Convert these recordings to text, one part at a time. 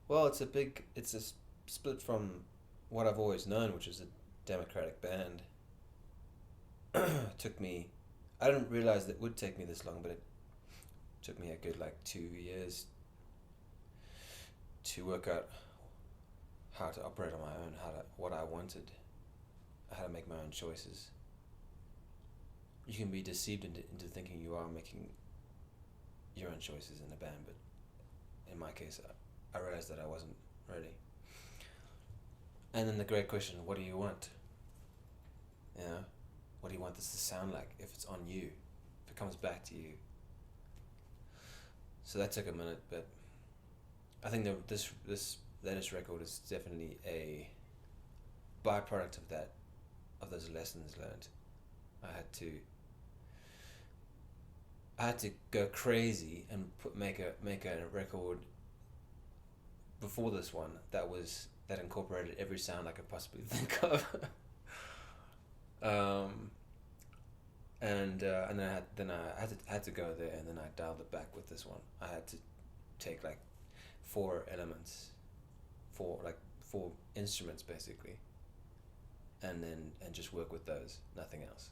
Well, it's a split from what I've always known, which is a democratic band. It took me, I didn't realize that it would take me this long, but it took me a good like 2 years to work out how to operate on my own, what I wanted, how to make my own choices. You can be deceived into thinking you are making your own choices in a band, but in my case, I realized that I wasn't ready. And then the great question: what do you want? You know, what do you want this to sound like if it's on you, if it comes back to you? So that took a minute, but I think that this latest record is definitely a byproduct of that, of those lessons learned. I had to go crazy and make a record before this one that incorporated every sound I could possibly think of. And then I had to go there, and then I dialed it back with this one. I had to take like four elements, four instruments basically, and just work with those, nothing else.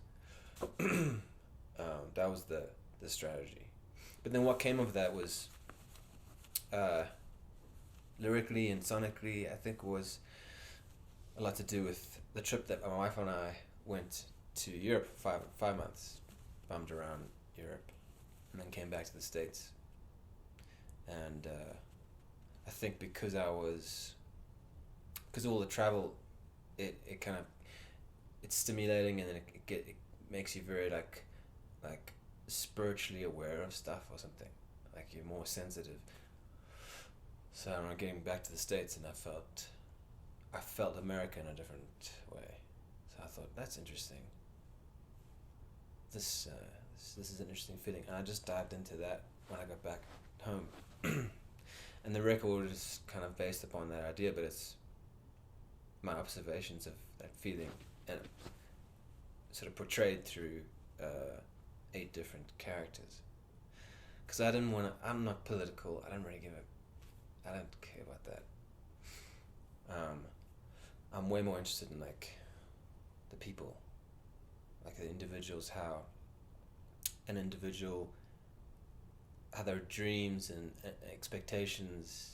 That was the strategy. But then what came of that was, lyrically and sonically, I think was a lot to do with the trip that my wife and I went to Europe for 5 months, bummed around Europe, and then came back to the States. And I think because all the travel, it kind of, it's stimulating, and then it makes you very like spiritually aware of stuff or something, like you're more sensitive. So I'm getting back to the States, and I felt America in a different way. So I thought, that's interesting. This is an interesting feeling, and I just dived into that when I got back home. And the record is kind of based upon that idea, but it's my observations of that feeling, and sort of portrayed through 8 different characters. Because I'm not political. I don't care about that. I'm way more interested in like the people, like the individuals, how their dreams and expectations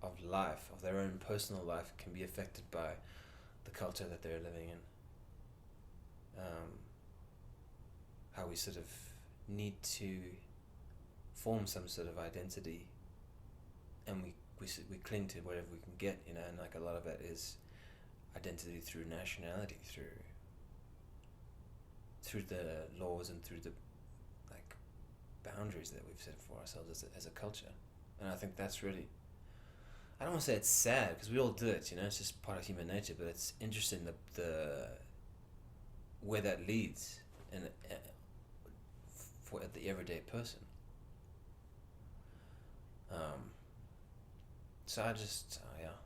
of life, of their own personal life, can be affected by the culture that they're living in. How we sort of need to form some sort of identity, and we cling to whatever we can get, you know, and like a lot of it is identity through nationality, through the laws and through the like boundaries that we've set for ourselves as a culture. And I think that's really, I don't want to say it's sad, because we all do it, you know, it's just part of human nature, but it's interesting the where that leads, and for the everyday person. So I just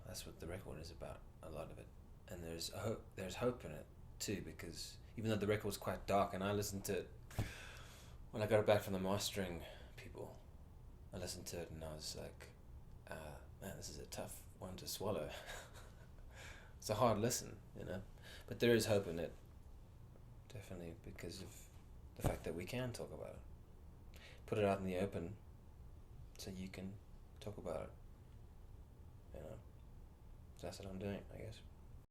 that's what the record is about, a lot of it, and there's hope in it too, because even though the record was quite dark, and I listened to it when I got it back from the mastering people, I listened to it and I was like, man, this is a tough one to swallow. It's a hard listen, you know, but there is hope in it, definitely, because of the fact that we can talk about it, put it out in the open, so you can talk about it, you know. So that's what I'm doing, I guess.